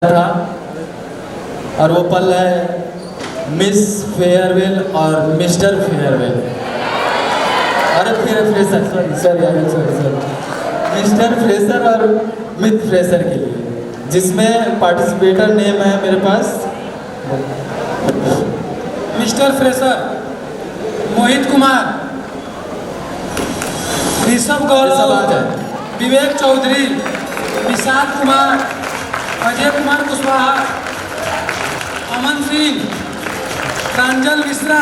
था और वो पल है मिस फेयरवेल और मिस्टर फेयरवेल। अरे फ्रेशर सॉरी मिस्टर फ्रेशर और मिस फ्रेशर के लिए, जिसमें पार्टिसिपेटर नेम है मेरे पास mister fresher Mohit Kumar, Rishabh Gaurav, Vivek Chaudhary, Vishal Kumar, Ajay Kumar Kushwaha, Aman Singh, Pranjal Mishra,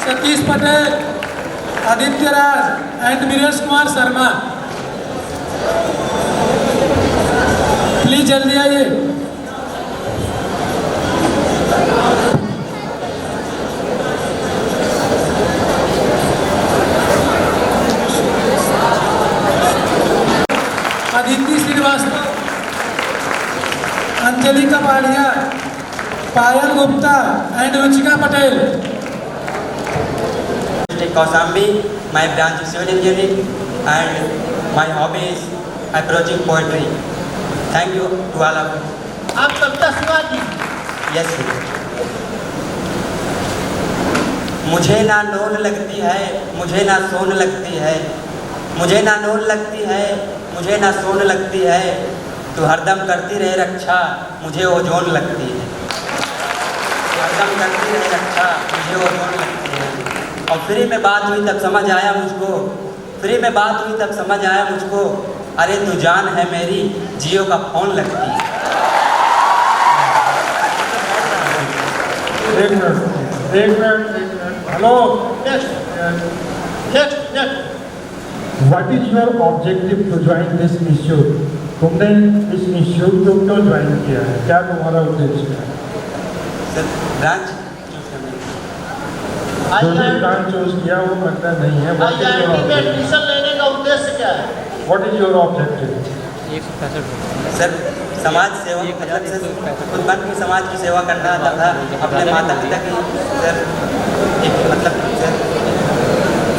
Satish Patel, Aditya Raj and Viresh Kumar Sharma. Please जल्दी आइए। Aditi Srivastava, Anjali Kapadia, Payal Gupta and Ruchika Patel. Kausambi, my branch is civil engineering and my hobby is approaching poetry. Thank you to all of you. आप कविता सुना दी। Yes sir. मुझे ना नोन लगती है, मुझे ना सोन लगती है, मुझे ना नोन लगती है, मुझे ना सोन लगती है, तू हरदम करती रहे रक्षा, मुझे ओजोन लगती है। तू हरदम करती रहे रक्षा, मुझे ओजोन लगती है। और फ्री में बात हुई तब समझ आया मुझको, फ्री में बात हुई तब समझ आया मुझको, अरे तू जान है मेरी, जियो का फोन लगती है। एक minute hello next what is your objective to join this institute? तुमने इस इंस्टीट्यूट को क्यों ज्वाइन किया है? क्या तुम्हारा उद्देश्य है? सर ब्रांच जो भी ब्रांच चूज किया वो मतलब नहीं है। IIT में एडमिशन लेने का उद्देश्य क्या है? What is your objective? Sir समाज सेवा, मतलब सर खुद बन के समाज की सेवा करना तथा अपने माता पिता की सर एक मतलब सर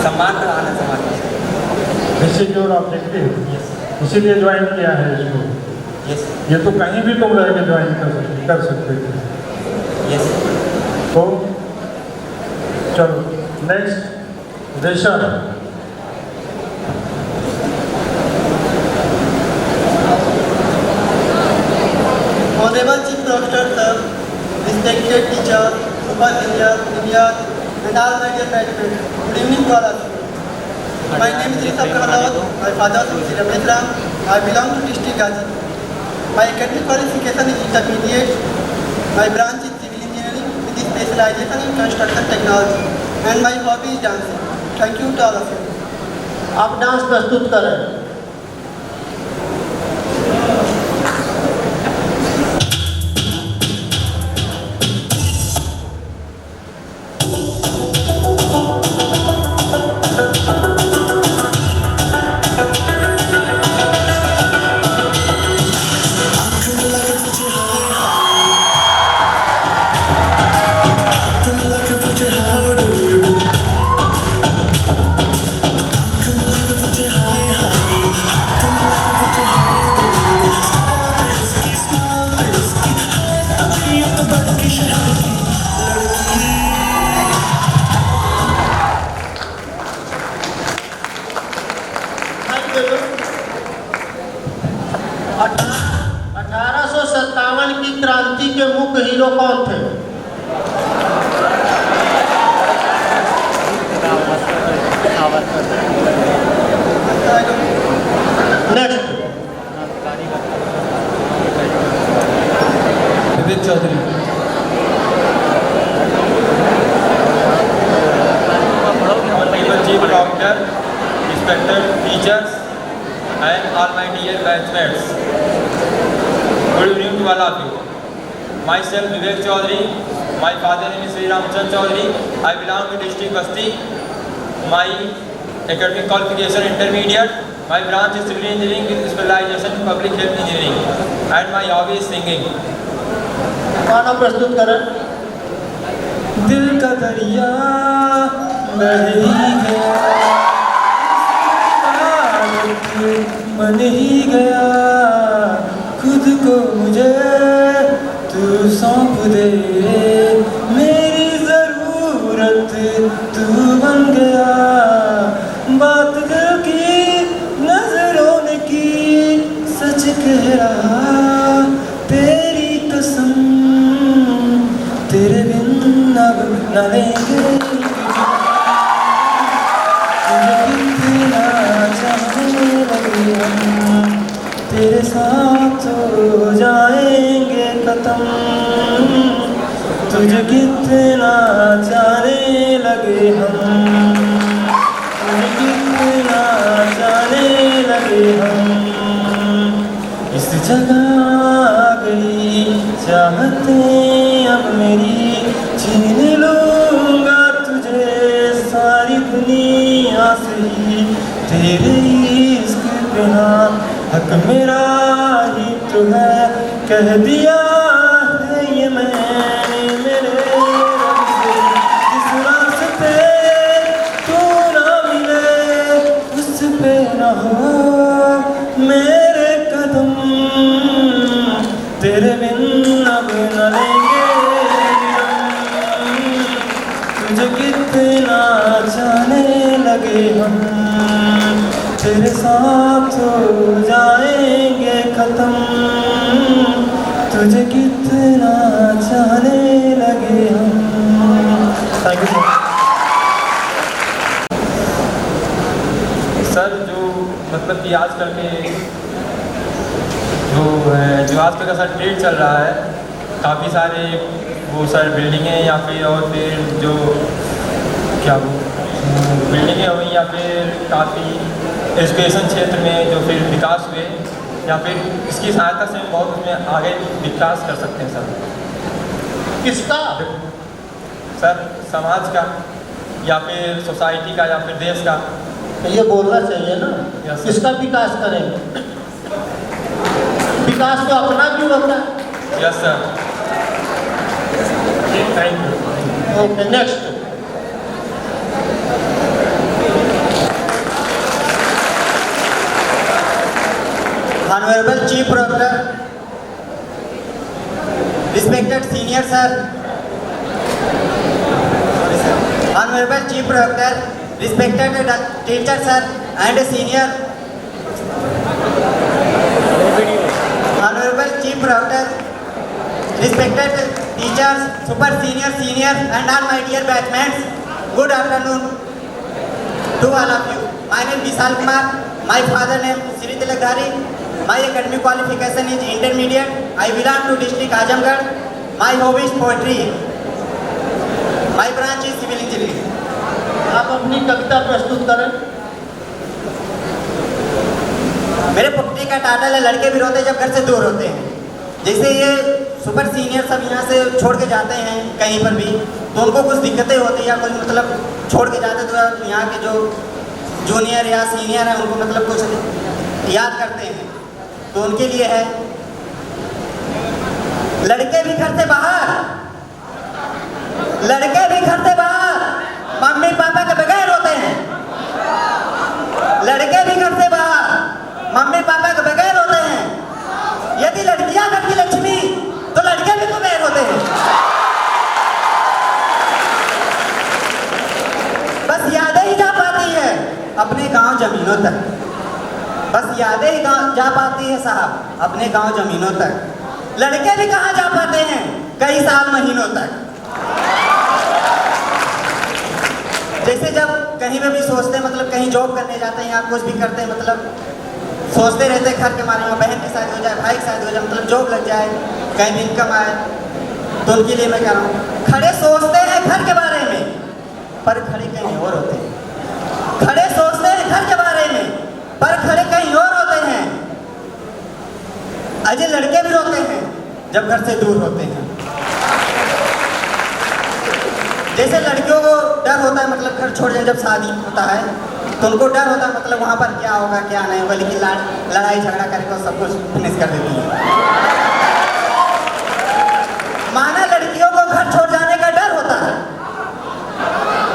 सम्मान बढ़ाना समाज में। दिस इज योर ऑब्जेक्टिव, इसीलिए ज्वाइन किया है इसको। यस ये तो कहीं भी तुम रह के ज्वाइन कर सकते थे। यस। तो चलो next रेशर। Honorable Chief Professor Sir, respected teacher, supervisor, senior, and all my dear graduates, good evening to all of you. My name is Rishabh Kahlot, my father is Sri Ramesh Ram, I belong to district Gazipur. My academic qualification is intermediate, my branch is civil engineering with specialization in construction technology, and my hobby is dancing. Thank you to all of you. आप dance प्रस्तुत करें। की क्रांति के मुख्य hero कौन थे? Next Vivek Chaudhary. Chief Doctor, respected teachers, and all my dear batchmates. Good evening to all of you. Myself Vivek Chaudhary. My father name is Sri Ramchand Chaudhary. I belong to district Basti. My academic qualification intermediate. My branch is civil engineering with specialization in public health engineering. And my hobby is singing. गाना प्रस्तुत करें। दिल का दरिया बह ही गया, मन ही गया, खुद खुद को मुझे तू सौंप दे, मेरी ज़रूरत तू बन गया। बात दिल की नजरों ने की, सच कह रहा तेरी कसम, तेरे बिन अब न लेंगे तुझे, कितना चाहने लगे हम, तेरे साथ हो जाएंगे खत्म। तुझे कितना जाने लगे हम, तुझे कितना जाने लगे हम। इस जगह आ गई चाहतें अब मेरी, छीन लूँगा तुझे सारी दुनिया से ही। तेरे इश्क पे हाँ हक मेरा ही तो है, कह दिया है ये मैंने मेरे रब से। जिस रास्ते तू ना मिले उस पे ना हो मेरे कदम, तेरे बिन अब न लेंगे हम। तुझे कितना जाने लगे हम, तेरे साथ हो जाएंगे खत्म। तुझे कितना जाने लगे हम। Thank you sir. जो मतलब कि आजकल के जो आजकल का सर ट्रेंड चल रहा है, काफ़ी सारे वो सर बिल्डिंगें या फिर और फिर जो क्या वो बिल्डिंगें हुई या फिर काफ़ी एजुकेशन क्षेत्र में जो फिर विकास हुए, या फिर इसकी सहायता से हम बहुत उसमें आगे विकास कर सकते हैं सर। किसका? सर समाज का या फिर सोसाइटी का या फिर देश का। तो ये बोलना चाहिए ना, Yes, sir. किसका विकास करेंगे? विकास तो अपना भी होता है। Yes sir, thank you. Okay, next. Honorable Chief Proctor, respected senior sir, Honorable Chief Proctor, respected teacher sir and senior, Honorable Chief Proctor, respected teachers, super senior, senior and all my dear batchmates, good afternoon to all of you. My name is Vishal Kumar, my father name Sri Tilakdhari. My academic qualification is intermediate. I belong to district Azamgarh. My hobby is poetry. My branch is civil engineering. आप अपनी कविता प्रस्तुत करें। मेरे poetry का title है लड़के भी रोते हैं जब घर से दूर होते हैं। जैसे ये सुपर सीनियर सब यहाँ से छोड़ के जाते हैं कहीं पर भी, तो उनको कुछ दिक्कतें होती हैं या कुछ मतलब छोड़ के जाते तो यहाँ के जो जूनियर या सीनियर हैं उनको मतलब कुछ याद करते हैं, तो उनके लिए है लड़के भी घर से बाहर, लड़के भी घर से बाहर मम्मी पापा के बगैर होते हैं। लड़के भी घर से बाहर मम्मी पापा के बगैर होते हैं। यदि लड़कियां घर की लक्ष्मी तो लड़के भी कुबेर होते हैं। बस यादें ही जा पाती है अपने गांव जमीनों तक, बस यादें ही जा पाती है साहब अपने गांव जमीनों तक। लड़के भी कहाँ जा पाते हैं कई साल महीनों तक। जैसे जब कहीं पे भी सोचते हैं मतलब कहीं जॉब करने जाते हैं या कुछ भी करते हैं, मतलब सोचते रहते हैं घर के बारे में, बहन की शादी हो जाए, भाई की शादी हो जाए, मतलब जॉब लग जाए, कहीं भी इनकम आए, तो उनके लिए मैं कह रहा हूँ खड़े सोचते हैं घर के बारे में पर खड़े कहीं और होते हैं। खड़े सोचते हैं घर के बारे में पर खड़े कहीं और होते हैं। अजय लड़के भी रोते हैं जब घर से दूर होते हैं। जैसे लड़कियों को डर होता है मतलब घर छोड़ जाए जब शादी होता है तो उनको डर होता है मतलब वहाँ पर क्या होगा क्या नहीं होगा, लेकिन लड़ाई झगड़ा करके सब कुछ फिनिश कर देती है। माना लड़कियों को घर छोड़ जाने का डर होता है,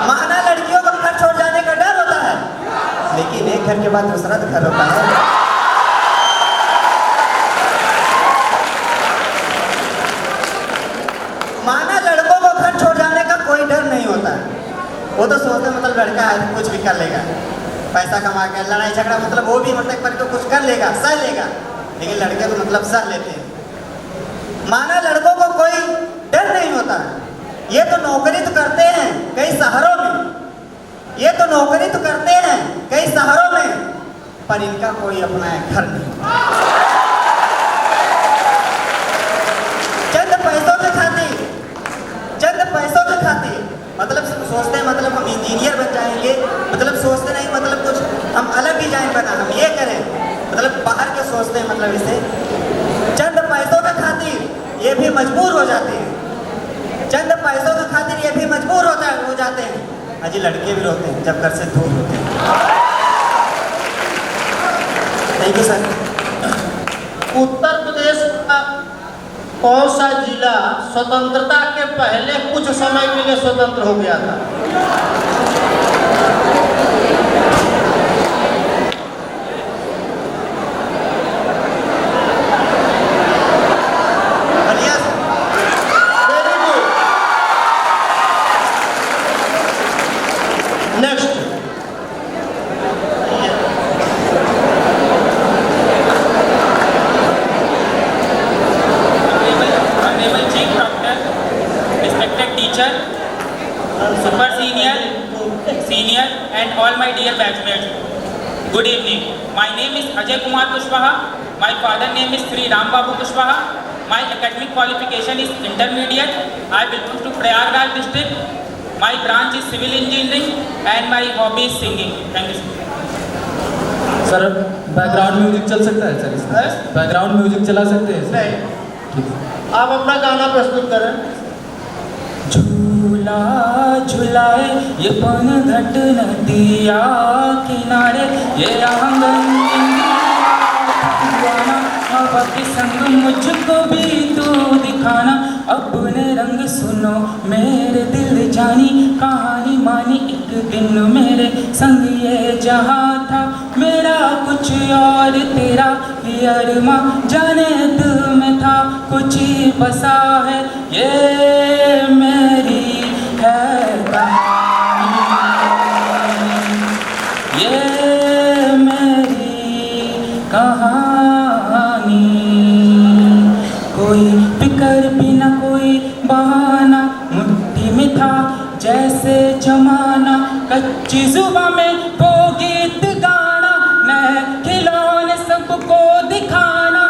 माना लड़कियों को घर छोड़ जाने का डर होता है, लेकिन एक घर के बाद दूसरा घर होता है। वो तो सोचते मतलब लड़का है कुछ भी कर लेगा, पैसा कमा के लड़ाई झगड़ा मतलब वो भी मतलब करके कुछ कर लेगा, सह लेगा, लेकिन लड़के तो मतलब सह लेते हैं। माना लड़कों को कोई डर नहीं होता, ये तो नौकरी तो करते हैं कई शहरों में, ये तो नौकरी तो करते हैं कई शहरों में, पर इनका कोई अपना घर नहीं। चंद पैसों के खातिर मतलब सोचते हैं मतलब हम इंजीनियर बन जाएंगे, मतलब सोचते नहीं मतलब कुछ हम अलग डिजाइन बना, हम ये करें, मतलब बाहर के सोचते हैं मतलब इसे चंद पैसों के खातिर ये भी मजबूर हो जाते हैं, चंद पैसों के खातिर ये भी मजबूर हो जाते हैं। अजी लड़के भी रोते हैं जब घर से दूर होते हैं। Thank you sir. Uttar Pradesh का कौन सा जिला स्वतंत्रता के पहले कुछ समय के लिए स्वतंत्र हो गया था? Very good. Next. Teacher, super senior, senior and all my dear batchmates. Good evening. My name is Ajay Kumar Kushwaha. My father name is Sri Ram Babu Kushwaha. My academic qualification is intermediate. I belong to Prayagraj district. My branch is civil engineering and my hobby is singing. Thank you. Sir background music चल सकता है sir इसमें? Background music चला सकते हैं sir? नहीं। आप अपना गाना प्रस्तुत करें। झूला झुलाए ये पन घट नदिया किनारे, ये आंगन दीवाना, हवा के संग मुझको भी तू दिखाना, अपने रंग सुनो मेरे दिल जानी, कहानी मानी एक दिन मेरे संग ये जहाँ था, मेरा कुछ और तेरा ये अरमा, जाने दिल में था कुछ ही बसा है, ये मेरी है कहानी, ये मेरी कहानी। कोई फिक्र भी न कोई बहाना, मुट्ठी में था जैसे जमाना, कच्ची जुबां में वो गीत गाना, मैं खिलौने सबको दिखाना,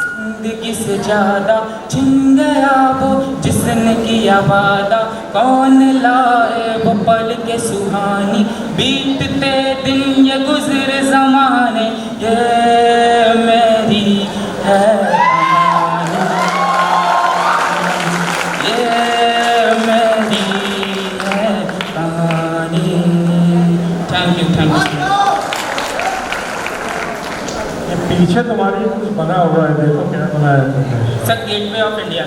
जिंदगी से ज्यादा छिन गया वो जिसने किया वादा, कौन लाए वो पल के सुहानी, बीतते दिन ये गुजरे जमाने, ये मेरी है कहानी, ये मेरी है कहानी। Thank you. ये पीछे तुम्हारी कुछ बना हुआ है, देखो क्या बनाया तुमने। Sir gateway of India.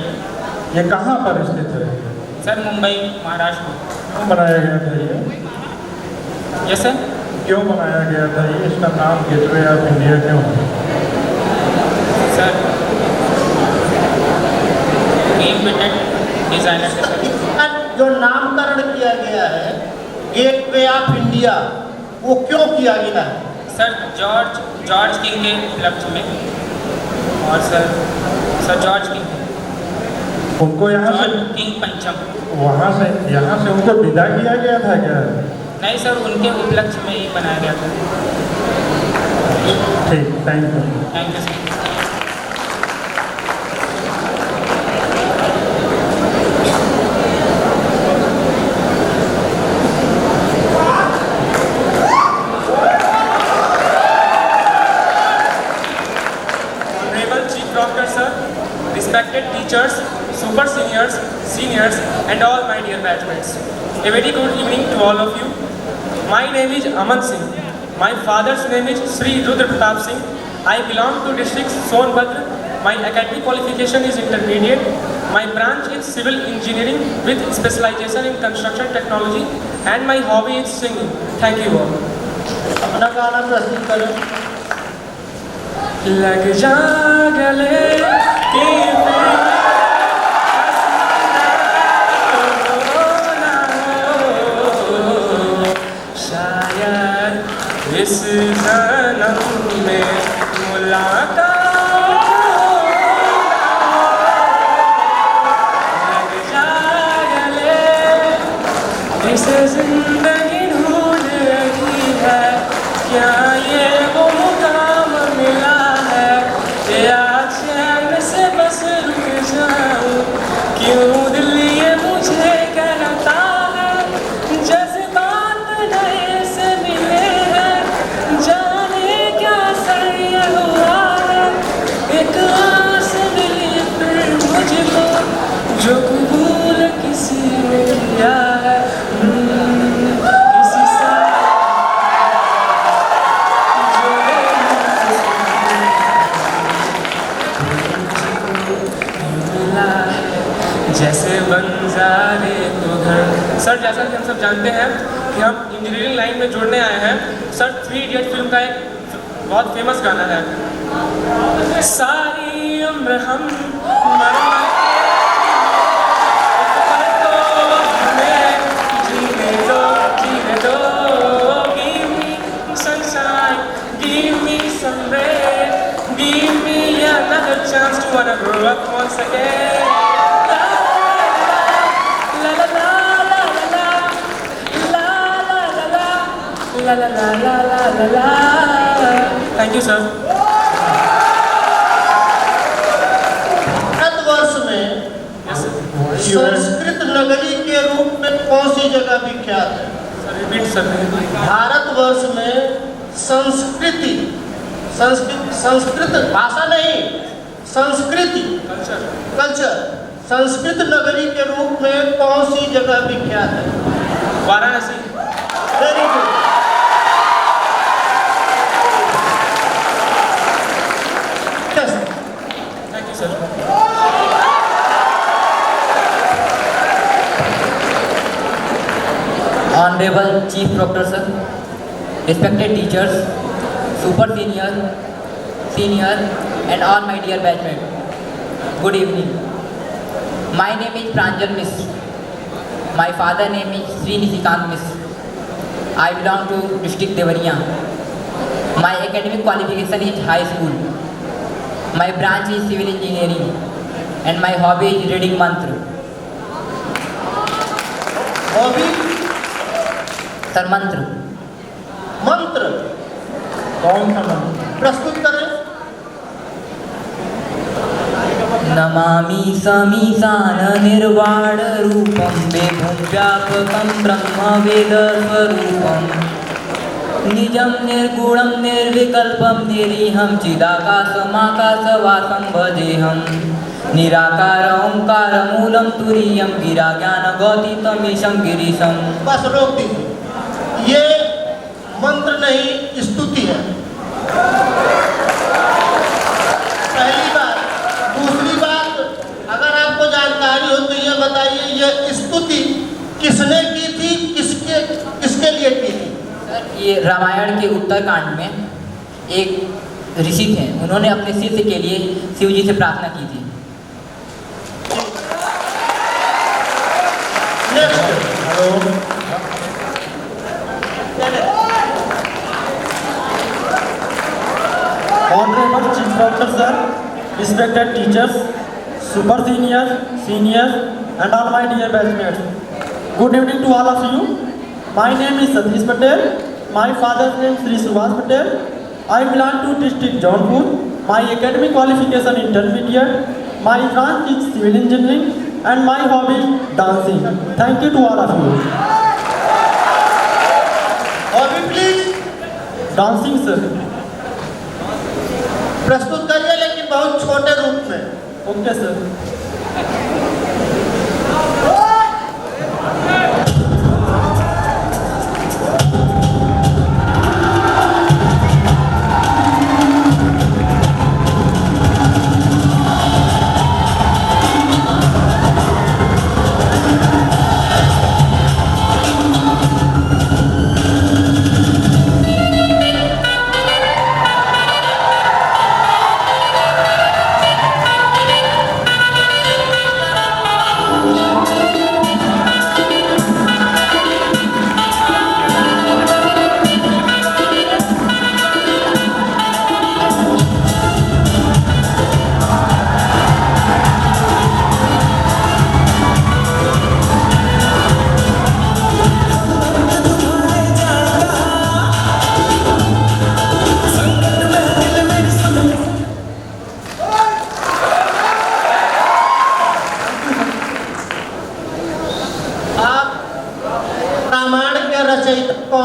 ये कहाँ पर स्थित है? सर मुंबई महाराष्ट्र में। क्यों बनाया गया था ये? Yes sir. क्यों बनाया गया था ये? इसका नाम गेटवे ऑफ इंडिया क्यों है? सर डिजाइनर से सर। जो नामकरण किया गया है गेटवे ऑफ इंडिया, वो क्यों किया गया है? सर जॉर्ज किंग के उपलक्ष्य में, और सर जॉर्ज किंग उनको यहाँ से किंग पंचम, वहाँ से यहाँ से उनको विदा किया गया था क्या? नहीं सर, उनके उपलक्ष्य में ही बनाया गया था। ठीक, thank you. Thank you sir. Respected teachers, super seniors, seniors, and all my dear batchmates. A very good evening to all of you. My name is Aman Singh. My father's name is Sri Rudra Pratap Singh. I belong to district Sonbhadra. My academic qualification is intermediate. My branch is civil engineering with specialization in construction technology, and my hobby is singing. Thank you all. अपना गाना प्रस्तुत करें। लग जा गले कि ये जिंदगी ढूंढ रही है, क्या ये वो मुकाम मिला है कि आज चैन से बस रुक जाऊं, क्यों दिल ये मुझे कहता है, जज्बात नए से मिले हैं, जाने क्या सर ये हुआ है, एक आस मिली फिर मुझको, जो कबूल किसी ने किया है, किसी से जो मिला है, जैसे बंजारे तो घर। सर जैसा कि हम सब जानते हैं कि हम इंजीनियरिंग लाइन में जुड़ने आए हैं, सर 3 इडियट फिल्म का एक बहुत फेमस गाना है, सारी उम्र हम मर मर के हमें जीने दो, give me sunshine, give me some rain, give me another chance to wanna grow up once again. La la la la la la la la la la la la la la la. Thank you, sir. Bharatvarsh में Yes, sir. Sanskrit नगरी के रूप में कौन सी जगह विख्यात है? Sir, repeat, sir. Bharatvarsh में संस्कृत भाषा नहीं, संस्कृति Culture. कल्चर, संस्कृत नगरी के रूप में कौन सी जगह विख्यात है? Varanasi. Very good. Thank you, sir. Honorable Chief Proctor Sir, respected teachers, super senior, senior and all my dear batchmates, good evening. My name is Pranjal Miss. My father name is Sri Nishikant Miss. I belong to district Devariya. My academic qualification is high school. My branch is civil engineering and my hobby is reading mantra. Hobby Sir, mantra. मंत्र कौन सा मंत्र? प्रस्तुत करें। नमामि समीशान निर्वाण रूपं वेदं व्यापकं ब्रह्म वेद स्वरूपं निजं निर्गुणं निर्विकल्पं निरीहं चिदाकाशमाकाशवासं भजेऽहं निराकार ओंकार मूलं तुरीयं गिरा ज्ञानगौतितमीशं गिरीशं। बस रोक दीजिए, ये मंत्र नहीं स्तुति है। पहली बात। दूसरी बात, अगर आपको जानकारी हो तो ये बताइए, ये स्तुति किसने की थी, किसके लिए की थी? ये रामायण के उत्तरकांड में एक ऋषि थे, उन्होंने अपने शिष्य के लिए शिव जी से प्रार्थना की थी। Honorable Chief Proctor Sir, respected teachers, super seniors, seniors, and all my dear batchmates. Good evening to all of you. My name is Satish Patel. My father's name is Sri Subhash Patel. I belong to district Jaunpur. My academic qualification intermediate. My branch is civil engineering, and my hobby is dancing. Thank you to all of you. Hobby please Dancing, sir. प्रस्तुत करिए, लेकिन बहुत छोटे रूप में। Okay, sir.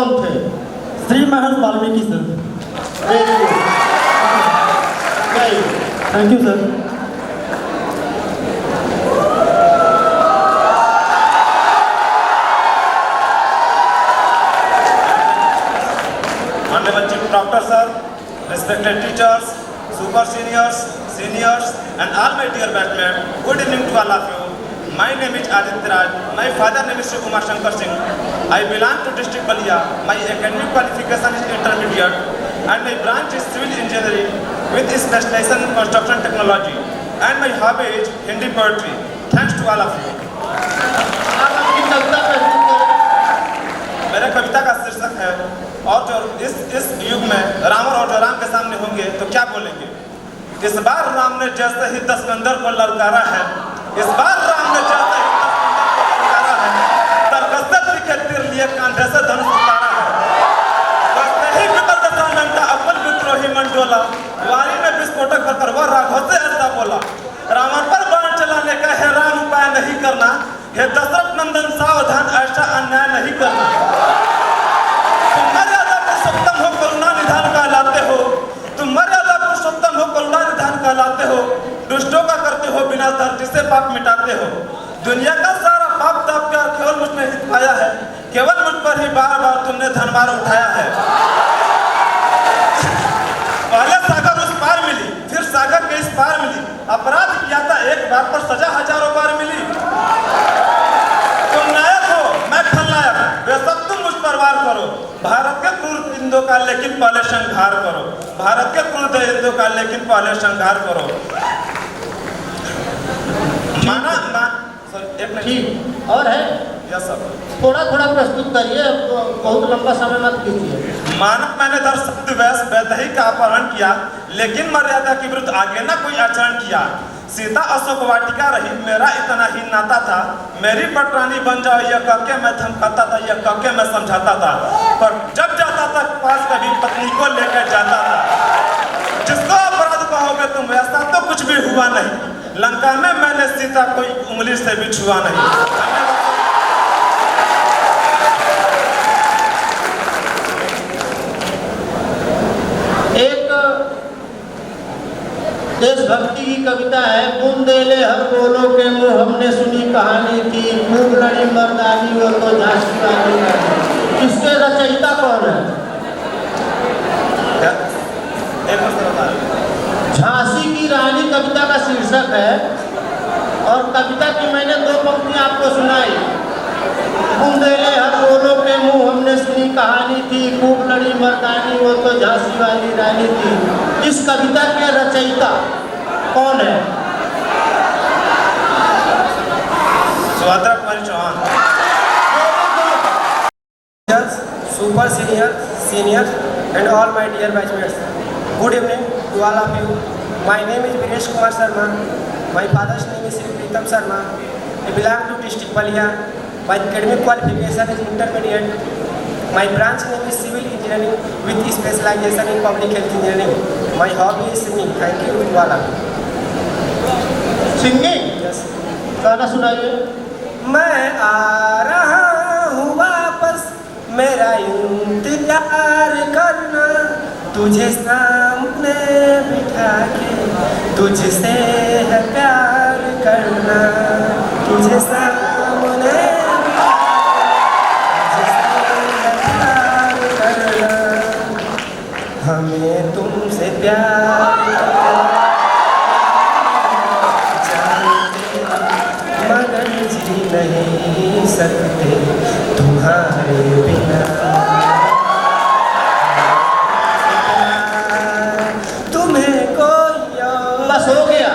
कौन थे? श्री महर्षि Valmiki sir. Very good, जय Hind. Thank you sir. Honorable Chief Doctor Sir, respected teachers, super seniors, seniors, and all my dear batchmates, good evening to all of you. My name is Aditya Raj. My father name is Shiv Kumar Shankar Singh. I belong to district Balia. My academic qualification is intermediate, and my branch is civil engineering with specialization in construction technology. And my hobby is Hindi poetry. Thanks to all of you. आप अपनी कविता प्रस्तुत करें। मेरे कविता का शीर्षक है और जो इस युग में राम और जो राम के सामने होंगे तो क्या बोलेंगे। इस बार राम ने जैसे ही दशकंदर को ललकारा है, इस बार राम ने जैसे ही दशकंदर को ललकारा है, तरकस्तर लिखे तीर लिए कांधे से धनुष उतारा है। वैसे ही विकल दशानन का अव्वल विद्रोही मंडोला वारी में विस्फोटक भरकर वह राघव से ऐसा बोला, रावण पर बाण चलाने का है राम उपाय नहीं करना, हे दशरथ नंदन सावधान ऐसा अन्याय नहीं करना। तुम मर्यादा पुरुषोत्तम हो करुणा निधान कहलाते हो, तुम मर्यादा पुरुषोत्तम हो करुणा निधान कहलाते हो, दुष्टों का करते हो विनाश धरती से पाप मिटाते हो। दुनिया का सारा पाप ताप कर केवल मुझ में हित पाया है, केवल मुझ पर ही बार बार तुमने धनभार उठाया है। पहले सागर उस पार मिली, फिर सागर के इस पार मिली, अपराध किया था एक बार पर सजा हजारों बार मिली। तुम नायक हो मैं खलनायक, बेशक तुम मुझ पर वार करो, भारत के क्रूर हिंदुओं का लेकिन पहले संहार करो, भारत के क्रूर हिंदुओं का लेकिन पहले संहार करो। माना एक ठीक और है, यस सर, थोड़ा थोड़ा प्रस्तुत करिए, बहुत लंबा समय मत कीजिए। मानव मैंने दर शब्द वैस वैदही का अपहरण किया, लेकिन मर्यादा के विरुद्ध आगे ना कोई आचरण किया। सीता अशोक वाटिका रही, मेरा इतना ही नाता था, मेरी पटरानी बन जाओ यह कह के मैं धमकाता था, यह कह के मैं समझाता था, पर जब जाता था पास कभी पत्नी को लेकर जाता था। जिसको अपराध कहोगे तुम ऐसा तो कुछ भी हुआ नहीं, लंका में मैंने सीता कोई उंगली से भी छुआ नहीं। एक देशभक्ति की कविता है, बुंदेले हर बोलों के मुंह हमने सुनी कहानी थी, खूब लड़ी मर्दानी वो तो झांसी वाली है। इसके रचयिता कौन है? झांसी की रानी कविता का शीर्षक है, और कविता की मैंने दो पंक्तियां आपको सुनाई। बुंदेले हर बोलों के मुंह हमने सुनी कहानी थी, खूब लड़ी मर्दानी वो तो झांसी वाली रानी थी। इस कविता के रचयिता कौन है? Subhadra Kumari Chauhan. Super senior, senior, and all my dear batchmates. Good evening to all of you. My name is Viresh Kumar Sharma. My father's name is Sri Pritam Sharma. I belong to district Balia. My academic qualification is intermediate. My branch name is civil engineering with specialization in public health engineering. My hobby is singing. Thank you to all of you. Singing? Yes. गाना सुनाइए। मैं आ रहा हूँ वापस, मेरा इंतजार करना, तुझे सामने बिठा के तुझसे है प्यार करना, तुझे सामने बिठा के तुझसे है प्यार करना, हमें तुमसे प्यार मगर जी नहीं सकते तुम्हारे बिना, तुम्हें कोई बस हो गया।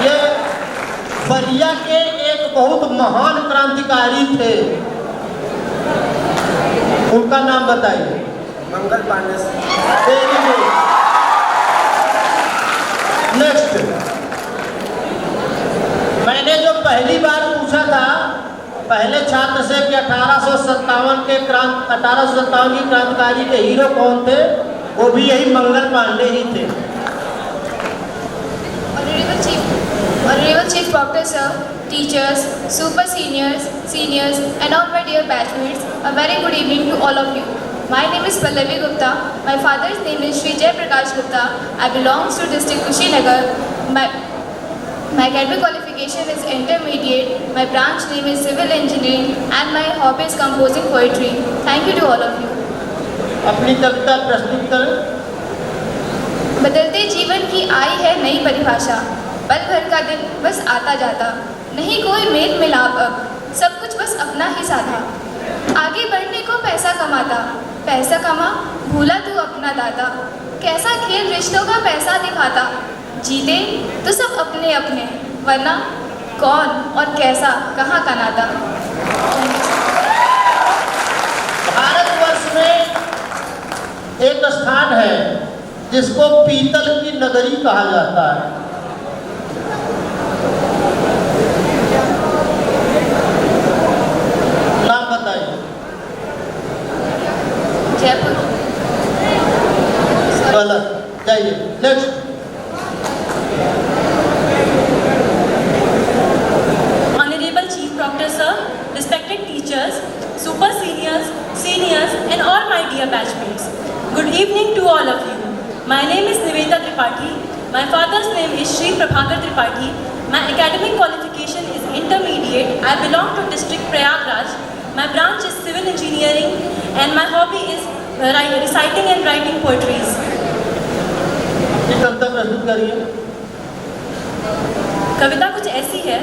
ये बलिया के एक बहुत महान क्रांतिकारी थे, उनका नाम बताइए। Mangal Pandey. Very good. Next, मैंने जो पहली बार पूछा था पहले छात्र से कि 1857 की क्रांतिकारी के हीरो कौन थे, वो भी यही मंगल पांडे ही थे। Honorable Chief Doctor Sir, teachers, super seniors, seniors, and all my dear batchmates, a very good evening to all of you. My name is Pallavi Gupta. My father's name is Shri Jai Prakash Gupta. I belong to district Kushinagar. My academic qualification is intermediate. My branch name is civil engineering, and my hobby is composing poetry. Thank you to all of you. अपनी कविता प्रस्तुत करें। बदलते जीवन की आई है नई परिभाषा, पल भर का दिन बस आता जाता, नहीं कोई मेल मिलाप अब, सब कुछ बस अपना ही साधा। आगे बढ़ने को पैसा कमाता, पैसा कमा भूला तू अपना दाता, कैसा खेल रिश्तों का पैसा दिखाता, जीते तो सब अपने अपने, वरना कौन और कैसा कहाँ का नाता। भारतवर्ष में एक स्थान है जिसको पीतल की नगरी कहा जाता है। नाम बताइए। जयपुर। गलत, जाइए next. Honorable Chief Proctor Sir, respected teachers, super seniors, seniors, and all my dear batchmates. Good evening to all of you. My name is Niveta Tripathi. My father's name is Shri Prabhakar Tripathi. My academic qualification is intermediate. I belong to district Prayagraj. My branch is civil engineering, and my hobby is reciting and writing poetries. कविता प्रस्तुत करिए। कविता कुछ ऐसी है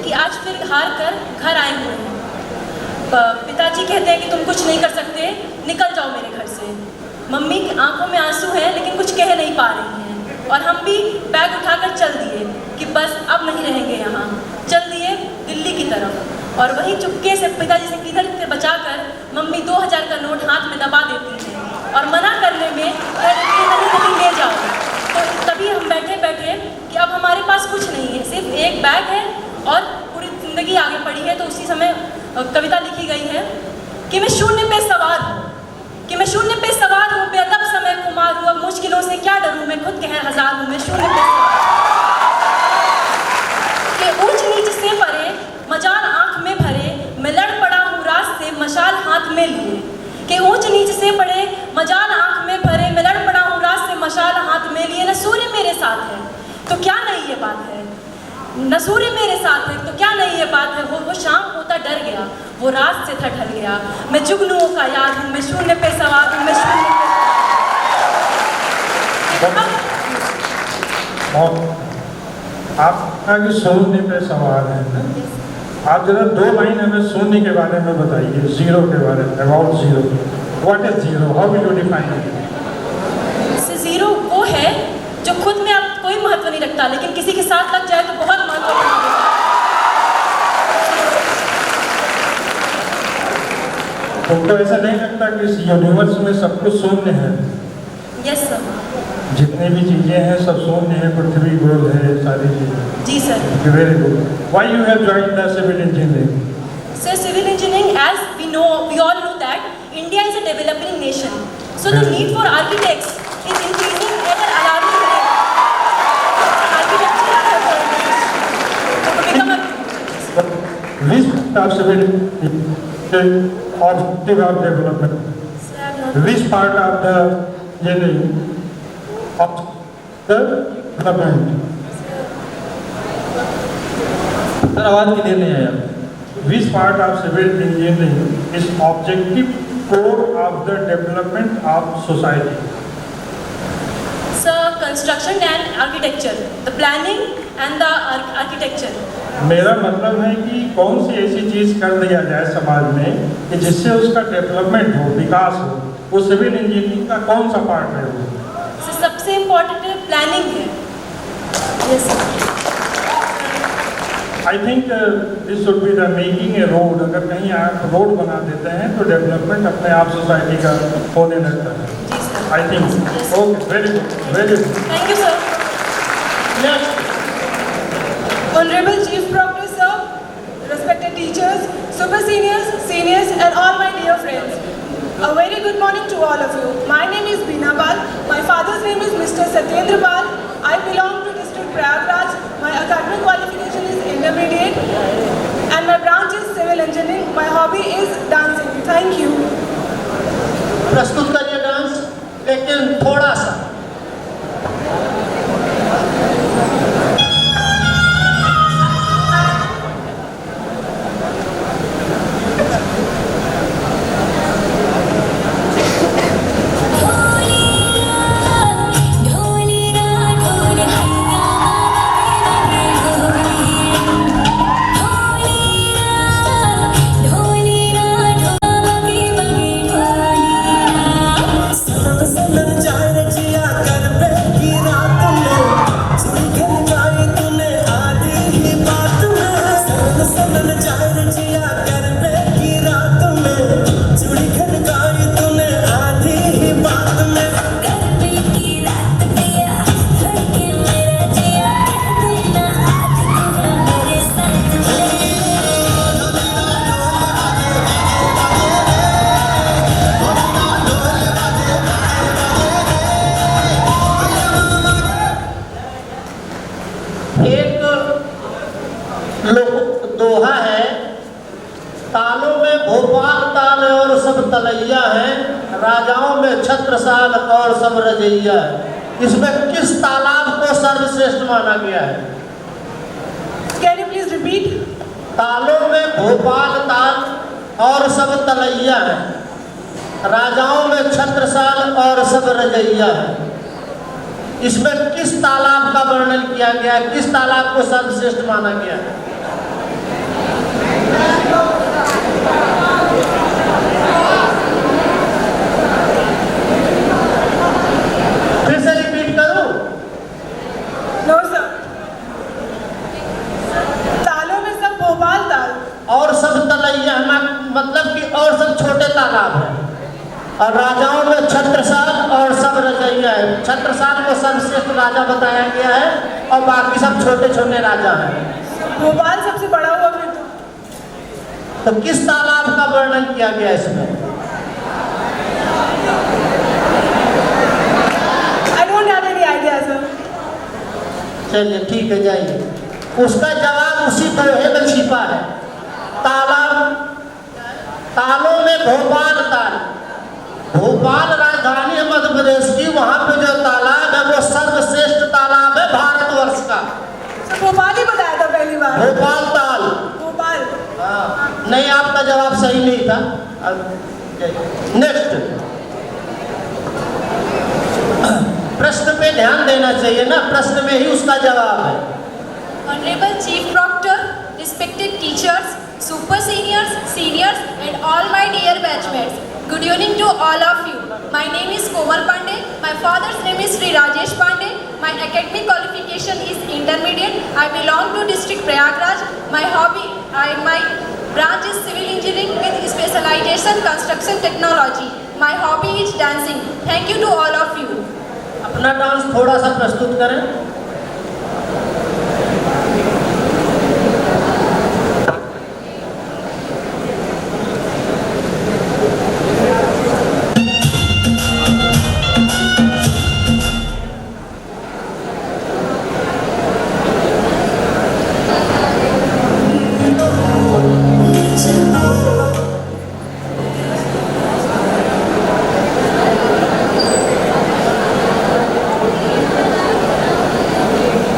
कि आज फिर हार कर घर आए हुए हैं। पिताजी कहते हैं कि तुम कुछ नहीं कर सकते, निकल जाओ मेरे घर से। मम्मी की आंखों में आंसू हैं लेकिन कुछ कह नहीं पा रही हैं, और हम भी बैग उठाकर चल दिए कि बस अब नहीं रहेंगे यहाँ। चल दिए दिल्ली की तरफ, और वहीं चुपके से पिताजी से किधर से बचाकर मम्मी 2000 का नोट हाथ में दबा देती हैं, और मना करने में नहीं ले जाओ। तो तभी हम बैठे बैठे कि अब हमारे पास कुछ नहीं है, सिर्फ एक बैग है और पूरी ज़िंदगी आगे पड़ी है। तो उसी समय कविता लिखी गई है कि मैं शून्य पे सवार हूँ, कि मैं शून्य पे सवार हूँ, बेअदब समय खुमार हूँ, अब मुश्किलों से क्या डरूँ, मैं खुद कहर हजार हूँ, मैं शून्य पे कि ऊंच नीच से परे मजाल आंख में भरे, मैं लड़ पड़ा हूँ रात से मशाल हाथ में लिए। कि ऊंच नीच से पड़े मजाल आंख में भरे, मैं लड़ पड़ा हूँ रात से मशाल हाथ में लिए। न सूर्य मेरे साथ है तो क्या नहीं ये बात है, न सूर्य मेरे साथ है तो क्या नहीं ये बात है। वो शाम होता डर गया, वो रात से था ढल गया, मैं जुगनुओं का याद हूँ, मैं शून्य पे सवार हूँ, मैं शून्य पे। आप आगे शून्य पे सवाल है ना? आप जरा 2 लाइन हमें शून्य के बारे में बताइए, जीरो के बारे में। About zero, what is zero, how will you define it? Zero वो है जो खुद में आप कोई महत्व नहीं रखता, लेकिन किसी के साथ लग जाए तो बहुत महत्वपूर्ण हो जाता है। तुमको ऐसा नहीं लगता कि इस यूनिवर्स में सब कुछ शून्य है? Yes sir. जितनी भी चीजें हैं सब शून्य है, पृथ्वी गोल है, सारी चीजें। जी sir. Very good. Why you have joined the civil engineering? Sir, civil engineering, as we all know that India is a developing nation, so the need for architects is increasing at an alarming rate. Architecture to become a which of civil objective of development? Which part of the engineering of the development? Sir आवाज़ clear नहीं आया। Which part of civil engineering is objective core of the development of society? Sir, construction and architecture, the planning and the architecture. मेरा मतलब है कि कौन सी ऐसी चीज़ कर दिया जाए समाज में कि जिससे उसका डेवलपमेंट हो, विकास हो, वो सिविल इंजीनियरिंग का कौन सा पार्ट है वो? Sir, सबसे इम्पोर्टेंट प्लानिंग है। Yes sir. I think this should be the making a road. अगर कहीं आप रोड बना देते हैं तो डेवलपमेंट अपने आप सोसाइटी का होने लगता है। I think okay, very good, very good. Thank you sir. Honorable Chief Proctor Sir, respected teachers, super seniors, seniors, and all my dear friends. A very good morning to all of you. My name is Beena Pal. My father's name is Mr. Satyendra Pal. I belong to district Prayagraj. My academic qualification is intermediate. engineering and my branch is civil engineering. My hobby is dancing. Thank you. प्रस्तुत करिए dance, लेकिन थोड़ा सा। दोहा है, तालों में भोपाल ताल और सब तलैया है, राजाओं में छत्रसाल और सब रजैया है। इसमें किस तालाब को सर्वश्रेष्ठ माना गया है? Can you please repeat? तालों में भोपाल ताल और सब तलैया है, राजाओं में छत्रसाल और सब रजैया है। इसमें किस तालाब का वर्णन किया गया है? किस तालाब को सर्वश्रेष्ठ माना गया है? फिर से रिपीट करूं? No sir. तालों में सब भोपाल ताल और सब तलैया, मतलब कि और सब छोटे तालाब हैं, और राजाओं में छत्रसाल और सब रजैया है। छत्रसाल को सर्वश्रेष्ठ राजा बताया गया है और बाकी सब छोटे छोटे राजा हैं। भोपाल सबसे बड़ा हुआ फिर तो किस तालाब का वर्णन किया गया इसमें? I don't have any idea sir. चलिए ठीक है, जाइए। उसका जवाब उसी दोहे में छिपा है। तालाब, तालों में भोपाल ताल। भोपाल राजधानी है मध्य प्रदेश की, वहाँ पे जो तालाब है वो सर्वश्रेष्ठ तालाब है भारतवर्ष का। भोपाल ही बताया था पहली बार। भोपाल ताल। भोपाल। हाँ, नहीं आपका जवाब सही नहीं था। नेक्स्ट प्रश्न पे ध्यान देना चाहिए ना, प्रश्न में ही उसका जवाब है। Honorable Chief Proctor, respected teachers, super seniors, seniors, and all my dear batchmates. Good evening to all of you. My name is Komal Pandey. My father's name is Sri Rajesh Pandey. My academic qualification is intermediate. I belong to district Prayagraj. My hobby, my branch is civil engineering with specialization construction technology. My hobby is dancing. Thank you to all of you. अपना dance थोड़ा सा प्रस्तुत करें।